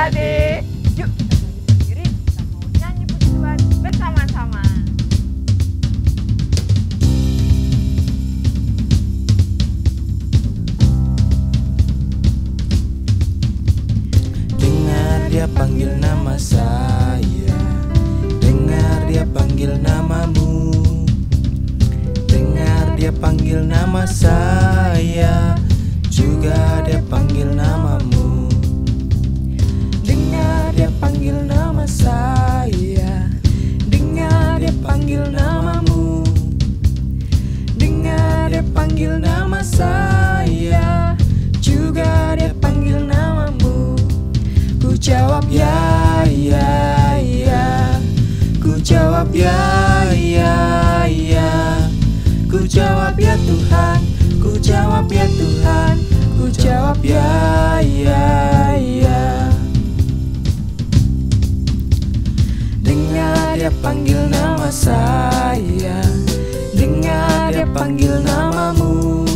adik-adik. Yuk, kita mau nyanyi puji Tuhan bersama-sama. Dengar dia panggil nama saya, dengar dia panggil namamu, dengar dia panggil nama saya, juga dia panggil namamu. Dengar dia panggil nama saya, dengar dia panggil namamu, dengar dia panggil nama saya, juga dia panggil namamu. Ku jawab ya, ya, ya. Ku jawab ya, ya, ya. Ku jawab ya Tuhan, ku jawab ya Tuhan, ku jawab ya, ya, ya. Dengar dia panggil nama saya, dengar dia panggil namamu,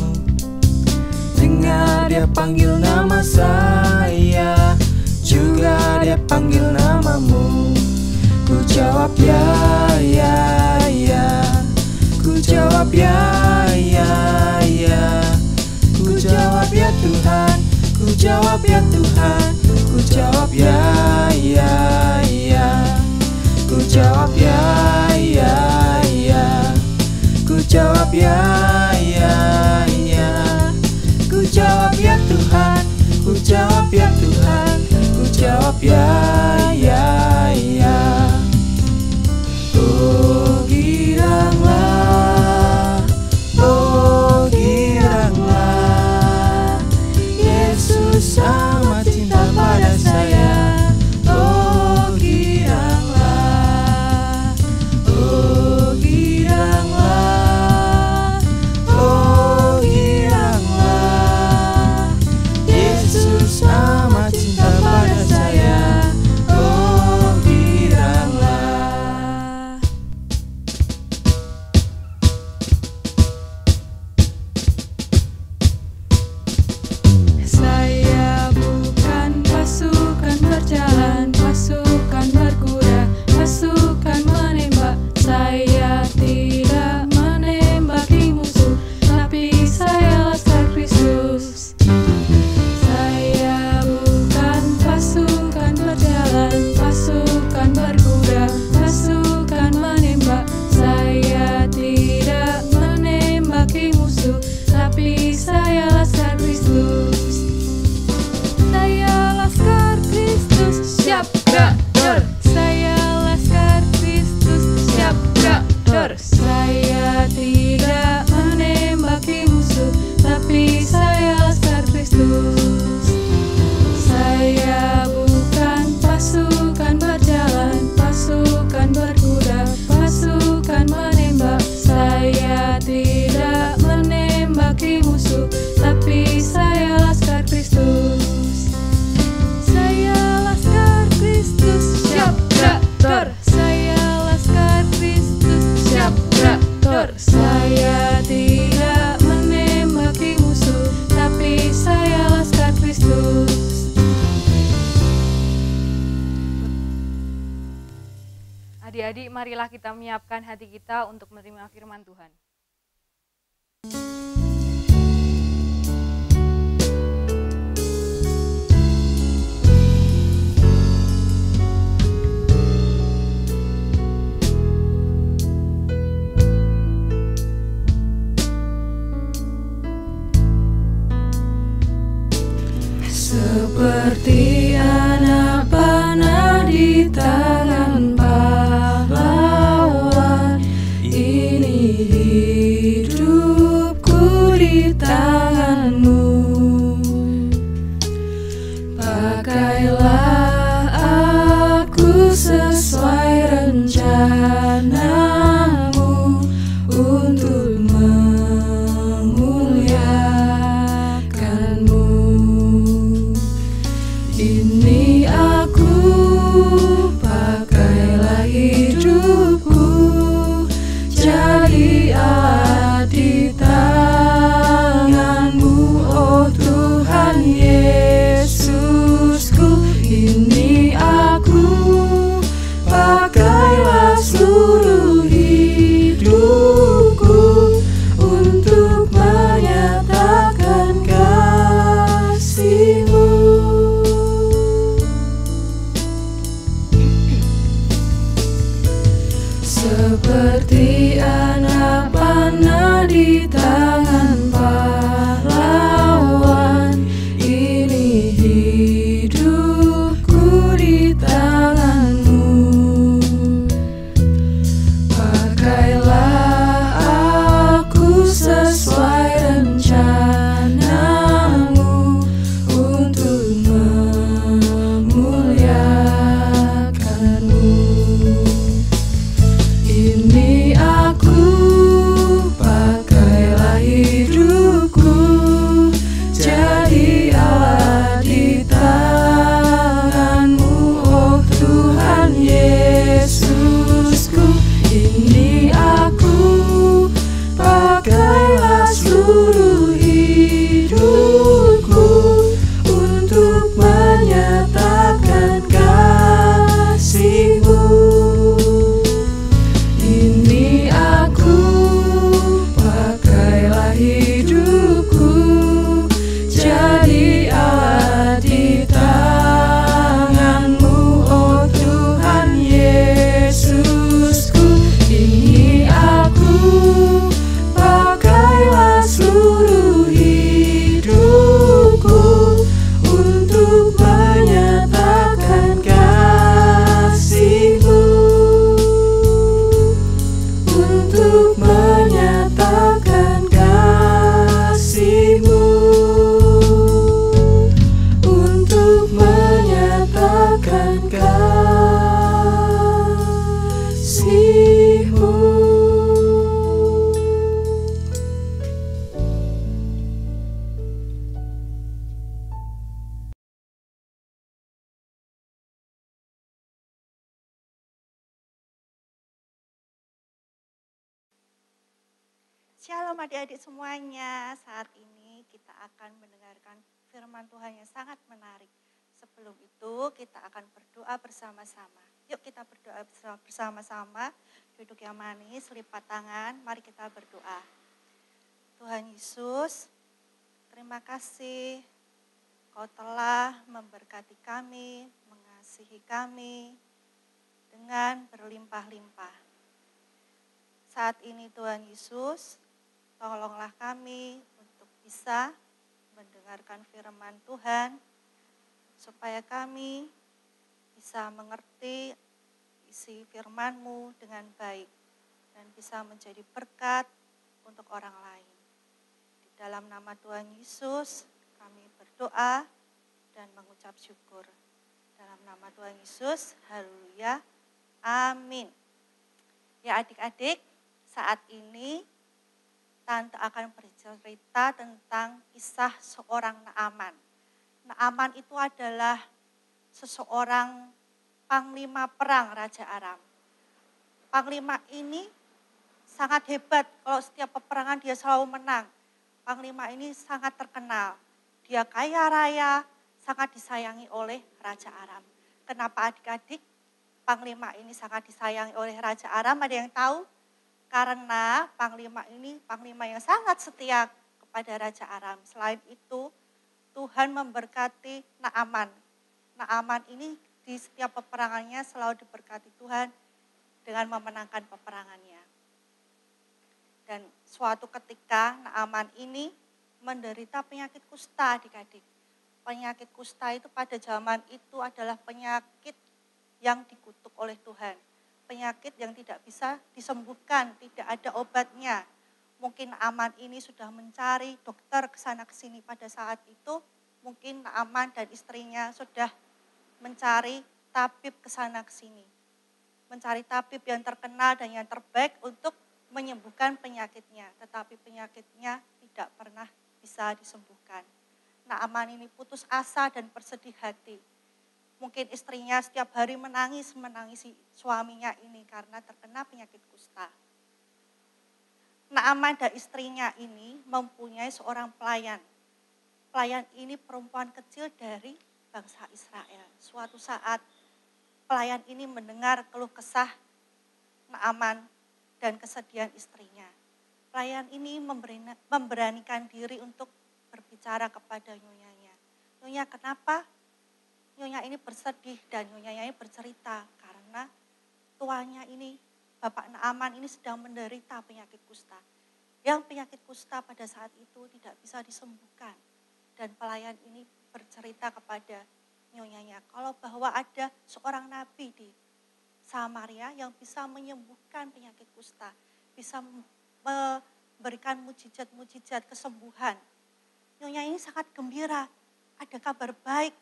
dengar dia panggil nama saya, juga dia panggil namamu. Ku jawab ya, ya, ya. Ku jawab ya, ya, ya. Ku jawab ya Tuhan, ku jawab ya Tuhan, ku jawab ya, ya, ya. Ku jawab ya, ya, ya. Ku jawab ya, ya, ya. Ku jawab ya Tuhan, ku jawab ya Tuhan, ku jawab ya, ya, ya. Oh giranglah, oh giranglah, Yesus amat cinta pada saya. Oh giranglah, oh giranglah, oh giranglah, Yesus amat cinta pada saya. Oh giranglah. Saya bukan pasukan berjalan, pasukan berkuda, pasukan menembak. Saya tidak menembaki musuh, tapi saya laskar Kristus. Saya bukan pasukan berjalan, pasukan berkuda, pasukan menembak. Saya tidak menembaki musuh, tapi saya laskar Kristus. Saya laskar Kristus, siap gerak dor. Saya laskar Kristus, siap gerak dor. Saya tidak menembaki musuh, tapi saya laskar Kristus. Saya bukan pasukan berjalan, pasukan berkuda, pasukan menembak. Saya tidak menembaki musuh, tapi saya laskar Kristus. Saya laskar Kristus, siap gerak dor. Saya laskar Kristus, siap gerak dor. Saya tidak menembaki musuh, tapi saya laskar Kristus. Adik-adik, marilah kita menyiapkan hati kita untuk menerima firman Tuhan. Seperti anak panah di tangan pahlawan, ini hidupku di tanganmu. Pakailah aku sesuai rencanamu untuk memuliakanmu. Ini aku, pakailah hidupku, jadi alat di tanganmu, oh Tuhan Yesusku. Ini Shalom adik-adik semuanya, saat ini kita akan mendengarkan firman Tuhan yang sangat menarik. Sebelum itu kita akan berdoa bersama-sama. Yuk kita berdoa bersama-sama, duduk yang manis, lipat tangan, mari kita berdoa. Tuhan Yesus, terima kasih Kau telah memberkati kami, mengasihi kami dengan berlimpah-limpah. Saat ini Tuhan Yesus, tolonglah kami untuk bisa mendengarkan firman Tuhan, supaya kami bisa mengerti isi firman-Mu dengan baik dan bisa menjadi berkat untuk orang lain. Di dalam nama Tuhan Yesus, kami berdoa dan mengucap syukur. Dalam nama Tuhan Yesus, haleluya, amin. Ya adik-adik, saat ini Tante akan bercerita tentang kisah seorang Naaman. Naaman itu adalah seseorang panglima perang Raja Aram. Panglima ini sangat hebat, kalau setiap peperangan dia selalu menang. Panglima ini sangat terkenal, dia kaya raya, sangat disayangi oleh Raja Aram. Kenapa adik-adik panglima ini sangat disayangi oleh Raja Aram? Ada yang tahu? Karena panglima ini panglima yang sangat setia kepada Raja Aram. Selain itu, Tuhan memberkati Naaman. Naaman ini di setiap peperangannya selalu diberkati Tuhan dengan memenangkan peperangannya. Dan suatu ketika Naaman ini menderita penyakit kusta, adik-adik. Penyakit kusta itu pada zaman itu adalah penyakit yang dikutuk oleh Tuhan. Penyakit yang tidak bisa disembuhkan, tidak ada obatnya. Mungkin Naaman ini sudah mencari dokter ke sana ke sini pada saat itu. Mungkin Naaman dan istrinya sudah mencari tabib ke sana ke sini. Mencari tabib yang terkenal dan yang terbaik untuk menyembuhkan penyakitnya. Tetapi penyakitnya tidak pernah bisa disembuhkan. Naaman ini putus asa dan bersedih hati. Mungkin istrinya setiap hari menangisi suaminya ini karena terkena penyakit kusta. Naaman dan istrinya ini mempunyai seorang pelayan. Pelayan ini perempuan kecil dari bangsa Israel. Suatu saat pelayan ini mendengar keluh kesah Naaman dan kesedihan istrinya. Pelayan ini memberanikan diri untuk berbicara kepada nyonyanya. Nyonya, kenapa? Nyonya ini bersedih dan nyonyanya ini bercerita karena tuanya ini, Bapak Naaman ini sedang menderita penyakit kusta. Yang penyakit kusta pada saat itu tidak bisa disembuhkan. Dan pelayan ini bercerita kepada nyonyanya kalau bahwa ada seorang nabi di Samaria yang bisa menyembuhkan penyakit kusta, bisa memberikan mujizat-mujizat kesembuhan. Nyonya ini sangat gembira, ada kabar baik.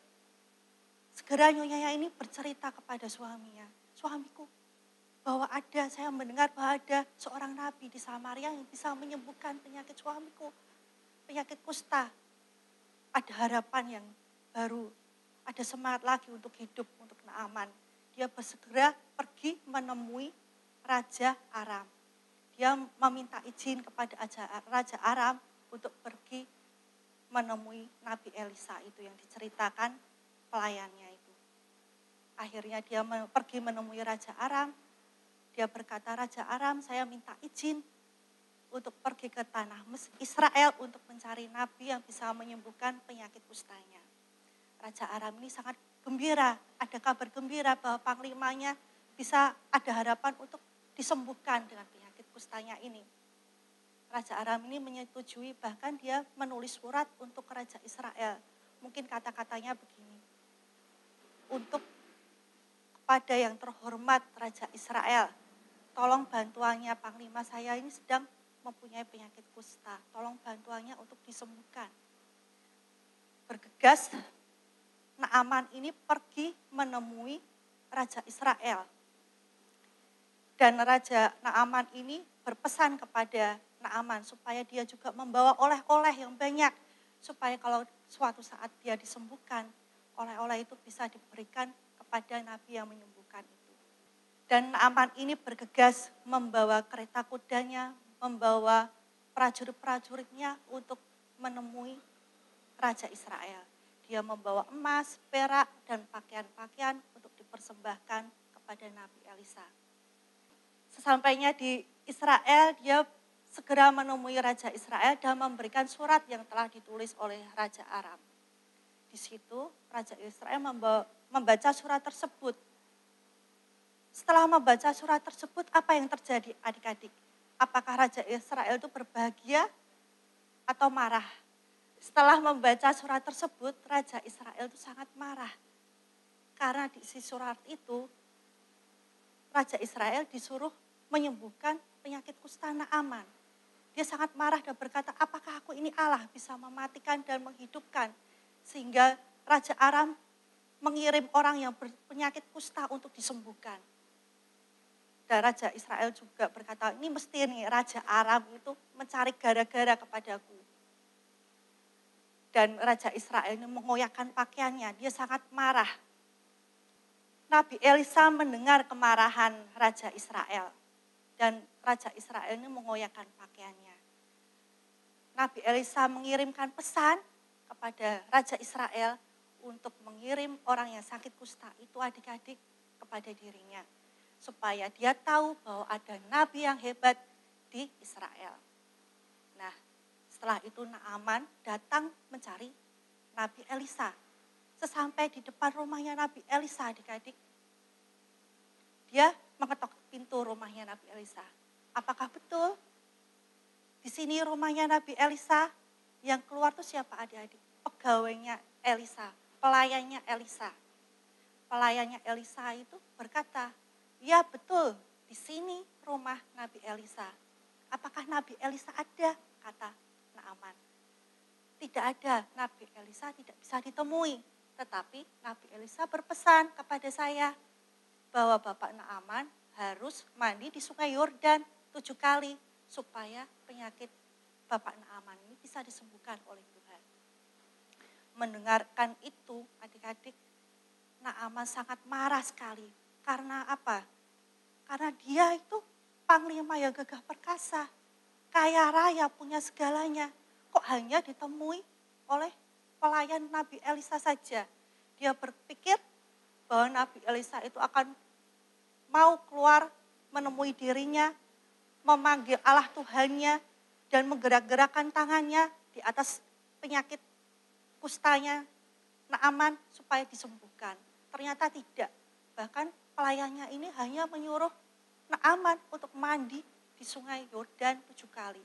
Segera nyonyanya ini bercerita kepada suaminya, suamiku, bahwa saya mendengar bahwa ada seorang nabi di Samaria yang bisa menyembuhkan penyakit suamiku, penyakit kusta. Ada harapan yang baru, ada semangat lagi untuk hidup, untuk Naaman. Dia bersegera pergi menemui Raja Aram. Dia meminta izin kepada Raja Aram untuk pergi menemui Nabi Elisa itu yang diceritakan pelayannya itu. Akhirnya dia pergi menemui Raja Aram. Dia berkata, Raja Aram, saya minta izin untuk pergi ke tanah Israel untuk mencari nabi yang bisa menyembuhkan penyakit kustanya. Raja Aram ini sangat gembira, ada kabar gembira bahwa panglimanya bisa ada harapan untuk disembuhkan dengan penyakit kustanya ini. Raja Aram ini menyetujui, bahkan dia menulis surat untuk Raja Israel. Mungkin kata-katanya begini, untuk kepada yang terhormat Raja Israel, tolong bantuannya panglima saya ini sedang mempunyai penyakit kusta, tolong bantuannya untuk disembuhkan. Bergegas, Naaman ini pergi menemui Raja Israel. Dan Raja Naaman ini berpesan kepada Naaman supaya dia juga membawa oleh-oleh yang banyak, supaya kalau suatu saat dia disembuhkan, oleh-oleh itu bisa diberikan kepada nabi yang menyembuhkan itu. Dan Naaman ini bergegas membawa kereta kudanya, membawa prajurit-prajuritnya untuk menemui Raja Israel. Dia membawa emas, perak, dan pakaian-pakaian untuk dipersembahkan kepada Nabi Elisa. Sesampainya di Israel, dia segera menemui Raja Israel dan memberikan surat yang telah ditulis oleh Raja Aram. Di situ Raja Israel membaca surat tersebut. Setelah membaca surat tersebut, apa yang terjadi adik-adik? Apakah Raja Israel itu berbahagia atau marah? Setelah membaca surat tersebut, Raja Israel itu sangat marah. Karena di isi surat itu, Raja Israel disuruh menyembuhkan penyakit kusta Naaman. Dia sangat marah dan berkata, apakah aku ini Allah bisa mematikan dan menghidupkan? Sehingga Raja Aram mengirim orang yang berpenyakit kusta untuk disembuhkan. Dan Raja Israel juga berkata, ini mesti nih Raja Aram itu mencari gara-gara kepadaku. Dan Raja Israel ini mengoyakkan pakaiannya, dia sangat marah. Nabi Elisa mendengar kemarahan Raja Israel. Dan Raja Israel ini mengoyakkan pakaiannya. Nabi Elisa mengirimkan pesan kepada Raja Israel untuk mengirim orang yang sakit kusta itu adik-adik kepada dirinya. Supaya dia tahu bahwa ada nabi yang hebat di Israel. Nah, setelah itu Naaman datang mencari Nabi Elisa. Sesampai di depan rumahnya Nabi Elisa adik-adik, dia mengetok pintu rumahnya Nabi Elisa. Apakah betul? Di sini rumahnya Nabi Elisa, yang keluar itu siapa adik-adik? Pegawainya Elisa, pelayannya Elisa. Pelayannya Elisa itu berkata, ya betul, di sini rumah Nabi Elisa. Apakah Nabi Elisa ada? Kata Naaman. Tidak ada, Nabi Elisa tidak bisa ditemui. Tetapi Nabi Elisa berpesan kepada saya bahwa Bapak Naaman harus mandi di sungai Yordan 7 kali supaya penyakit Bapak Naaman ini bisa disembuhkan oleh Tuhan. Mendengarkan itu adik-adik, Naaman sangat marah sekali. Karena apa? Karena dia itu panglima yang gagah perkasa, kaya raya, punya segalanya. Kok hanya ditemui oleh pelayan Nabi Elisa saja? Dia berpikir bahwa Nabi Elisa itu akan mau keluar menemui dirinya, memanggil Allah Tuhannya, dan menggerak-gerakkan tangannya di atas penyakit kustanya Naaman supaya disembuhkan. Ternyata tidak. Bahkan pelayannya ini hanya menyuruh Naaman untuk mandi di sungai Yordan 7 kali.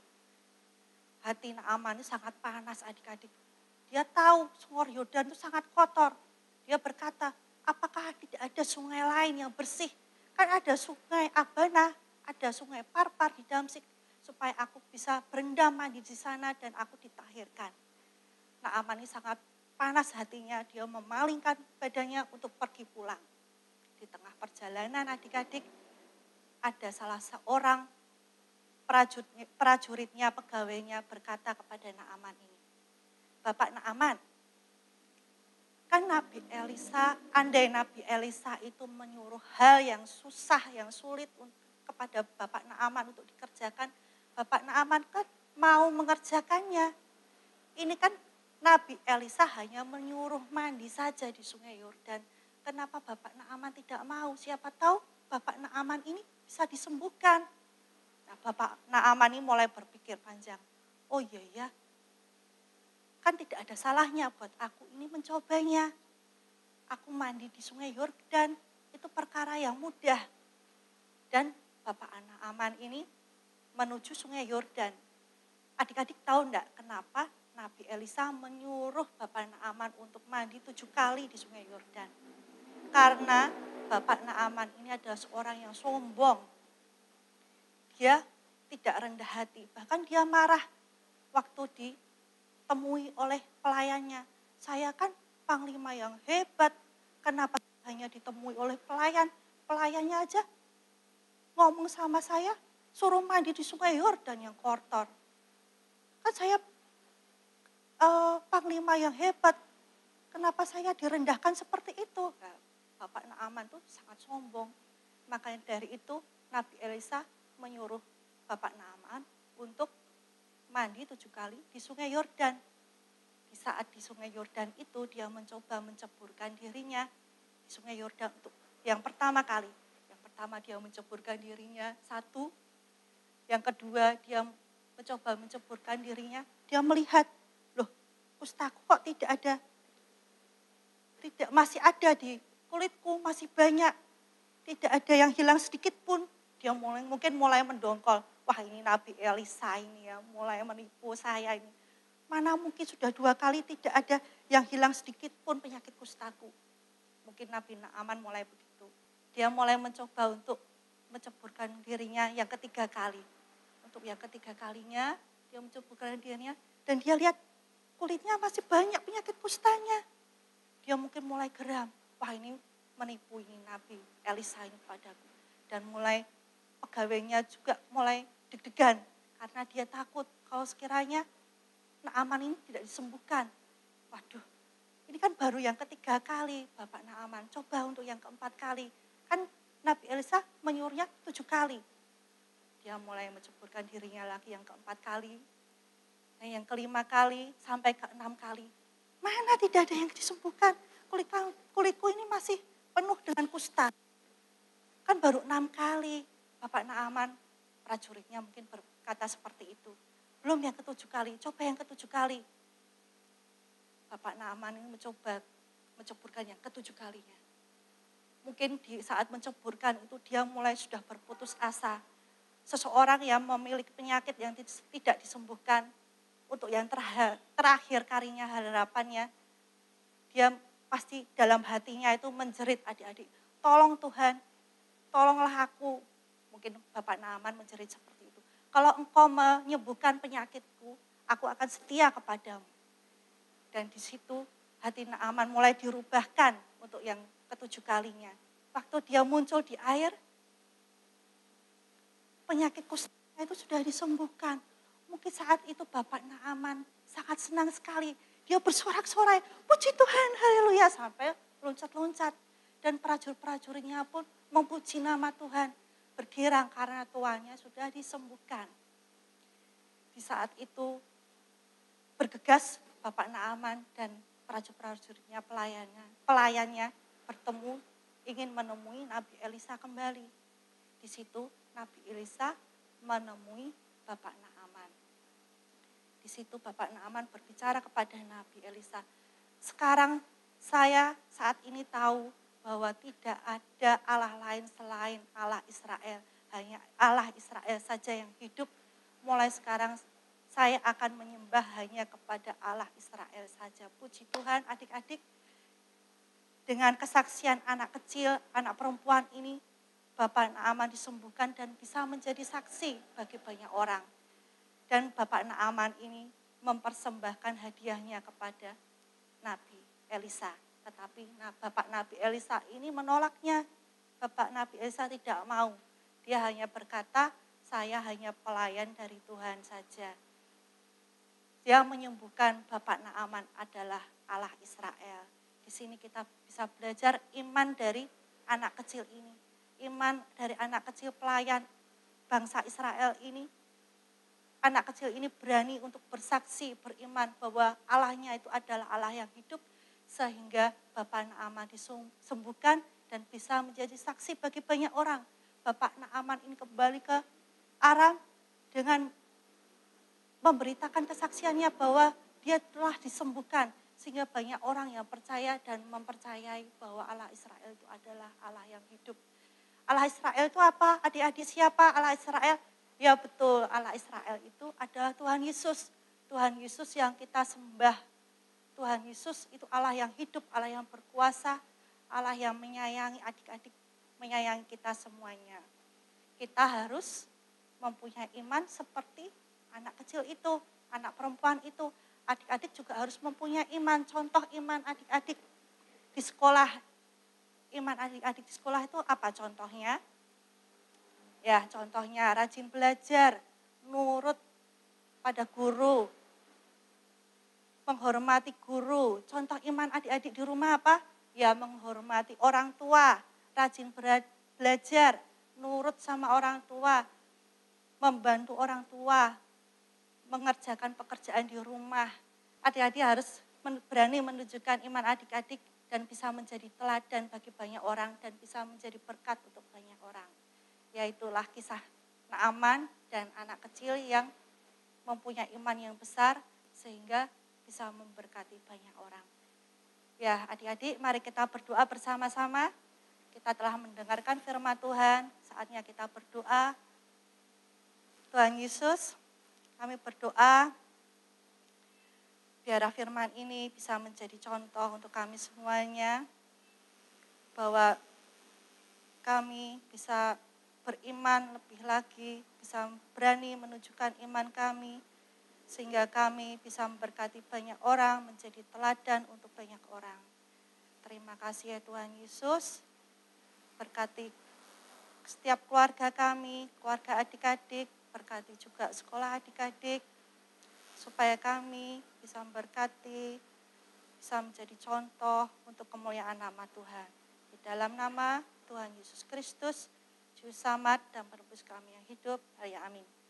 Hati Naaman ini sangat panas adik-adik. Dia tahu sungai Yordan itu sangat kotor. Dia berkata, apakah tidak ada sungai lain yang bersih? Kan ada sungai Abana, ada sungai Parpar di Damsik. Supaya aku bisa berendam mandi di sana dan aku ditahirkan. Naaman ini sangat panas hatinya. Dia memalingkan badannya untuk pergi pulang. Di tengah perjalanan adik-adik, ada salah seorang prajuritnya, pegawainya berkata kepada Naaman ini, Bapak Naaman, kan Nabi Elisa, andai Nabi Elisa itu menyuruh hal yang susah, yang sulit kepada Bapak Naaman untuk dikerjakan, Bapak Naaman kan mau mengerjakannya. Ini kan Nabi Elisa hanya menyuruh mandi saja di sungai Yordan. Kenapa Bapak Naaman tidak mau? Siapa tahu Bapak Naaman ini bisa disembuhkan. Nah, Bapak Naaman ini mulai berpikir panjang. Oh iya ya, kan tidak ada salahnya buat aku ini mencobanya. Aku mandi di sungai Yordan, itu perkara yang mudah. Dan Bapak Naaman ini menuju sungai Yordan. Adik-adik tahu enggak kenapa Nabi Elisa menyuruh Bapak Naaman untuk mandi 7 kali di sungai Yordan? Karena Bapak Naaman ini adalah seorang yang sombong. Dia tidak rendah hati, bahkan dia marah waktu ditemui oleh pelayannya. Saya kan panglima yang hebat, kenapa hanya ditemui oleh pelayan? Pelayannya aja ngomong sama saya, suruh mandi di sungai Yordan yang kotor. Kan saya panglima yang hebat, kenapa saya direndahkan seperti itu? Nah, Bapak Naaman tuh sangat sombong. Makanya dari itu Nabi Elisa menyuruh Bapak Naaman untuk mandi 7 kali di sungai Yordan. Di saat di sungai Yordan itu dia mencoba menceburkan dirinya di sungai Yordan untuk yang pertama kali. Yang pertama dia menceburkan dirinya 1, yang kedua dia mencoba menceburkan dirinya, dia melihat, loh kustaku kok masih ada di kulitku, masih banyak, tidak ada yang hilang sedikit pun. Dia mungkin mulai mendongkol, wah ini Nabi Elisa ini ya, mulai menipu saya ini. Mana mungkin sudah 2 kali tidak ada yang hilang sedikit pun penyakit kustaku. Mungkin Nabi Naaman mulai begitu. Dia mulai mencoba untuk menceburkan dirinya yang ketiga kali. Untuk yang ketiga kalinya, dia menceburkan dirinya dan dia lihat kulitnya masih banyak penyakit kustanya. Dia mungkin mulai geram, wah ini menipu ini Nabi Elisa ini padaku. Dan mulai pegawainya juga mulai deg-degan karena dia takut kalau sekiranya Naaman ini tidak disembuhkan. Waduh, ini kan baru yang ketiga kali Bapak Naaman, coba untuk yang keempat kali. Kan Nabi Elisa menyuruhnya 7 kali. Dia mulai menceburkan dirinya lagi yang keempat kali. Dan yang kelima kali sampai ke 6 kali. Mana tidak ada yang disembuhkan. Kulitku ini masih penuh dengan kusta. Kan baru 6 kali Bapak Naaman, prajuritnya mungkin berkata seperti itu. Belum yang ke-7 kali, coba yang ke-7 kali. Bapak Naaman ini mencoba menceburkan yang ke-7 kalinya. Mungkin di saat menceburkan itu dia mulai sudah berputus asa. Seseorang yang memiliki penyakit yang tidak disembuhkan, untuk yang terakhir kalinya harapannya, dia pasti dalam hatinya itu menjerit adik-adik, tolong Tuhan, tolonglah aku. Mungkin Bapak Naaman menjerit seperti itu. Kalau engkau menyembuhkan penyakitku, aku akan setia kepadamu. Dan di situ hati Naaman mulai dirubahkan untuk yang ke-7 kalinya. Waktu dia muncul di air, penyakit kustanya itu sudah disembuhkan. Mungkin saat itu Bapak Naaman sangat senang sekali. Dia bersorak-sorai, puji Tuhan, haleluya, sampai loncat-loncat. Dan prajurit-prajuritnya pun memuji nama Tuhan. Bergirang karena tuannya sudah disembuhkan. Di saat itu bergegas Bapak Naaman dan prajurit-prajuritnya pelayannya bertemu ingin menemui Nabi Elisa kembali. Di situ Nabi Elisa menemui Bapak Naaman. Di situ Bapak Naaman berbicara kepada Nabi Elisa, sekarang saya saat ini tahu bahwa tidak ada Allah lain selain Allah Israel. Hanya Allah Israel saja yang hidup. Mulai sekarang saya akan menyembah hanya kepada Allah Israel saja. Puji Tuhan adik-adik, dengan kesaksian anak kecil, anak perempuan ini, Bapak Naaman disembuhkan dan bisa menjadi saksi bagi banyak orang. Dan Bapak Naaman ini mempersembahkan hadiahnya kepada Nabi Elisa. Tetapi Bapak Nabi Elisa ini menolaknya. Bapak Nabi Elisa tidak mau. Dia hanya berkata, saya hanya pelayan dari Tuhan saja. Dia menyembuhkan Bapak Naaman adalah Allah Israel. Di sini kita bisa belajar iman dari anak kecil ini. Iman dari anak kecil pelayan bangsa Israel ini. Anak kecil ini berani untuk bersaksi, beriman bahwa Allahnya itu adalah Allah yang hidup. Sehingga Bapak Naaman disembuhkan dan bisa menjadi saksi bagi banyak orang. Bapak Naaman ini kembali ke Aram dengan memberitakan kesaksiannya bahwa dia telah disembuhkan. Sehingga banyak orang yang percaya dan mempercayai bahwa Allah Israel itu adalah Allah yang hidup. Allah Israel itu apa? Adik-adik, siapa Allah Israel? Ya betul, Allah Israel itu adalah Tuhan Yesus. Tuhan Yesus yang kita sembah. Tuhan Yesus itu Allah yang hidup, Allah yang berkuasa, Allah yang menyayangi adik-adik, menyayangi kita semuanya. Kita harus mempunyai iman seperti anak kecil itu, anak perempuan itu. Adik-adik juga harus mempunyai iman, contoh iman adik-adik di sekolah. Iman adik-adik di sekolah itu apa contohnya? Ya, contohnya rajin belajar, nurut pada guru, menghormati guru. Contoh iman adik-adik di rumah apa? Ya, menghormati orang tua, rajin belajar, nurut sama orang tua, membantu orang tua, mengerjakan pekerjaan di rumah. Adik-adik harus berani menunjukkan iman adik-adik dan bisa menjadi teladan bagi banyak orang dan bisa menjadi berkat untuk banyak orang. Yaitulah kisah Naaman dan anak kecil yang mempunyai iman yang besar sehingga bisa memberkati banyak orang. Ya, adik-adik, mari kita berdoa bersama-sama. Kita telah mendengarkan firman Tuhan, saatnya kita berdoa. Tuhan Yesus, kami berdoa biar firman ini bisa menjadi contoh untuk kami semuanya, bahwa kami bisa beriman lebih lagi, bisa berani menunjukkan iman kami, sehingga kami bisa memberkati banyak orang, menjadi teladan untuk banyak orang. Terima kasih ya Tuhan Yesus, berkati setiap keluarga kami, keluarga adik-adik, berkati juga sekolah adik-adik, supaya kami bisa memberkati, bisa menjadi contoh untuk kemuliaan nama Tuhan. Di dalam nama Tuhan Yesus Kristus, Juru Selamat dan Penebus kami yang hidup, haleluya, amin.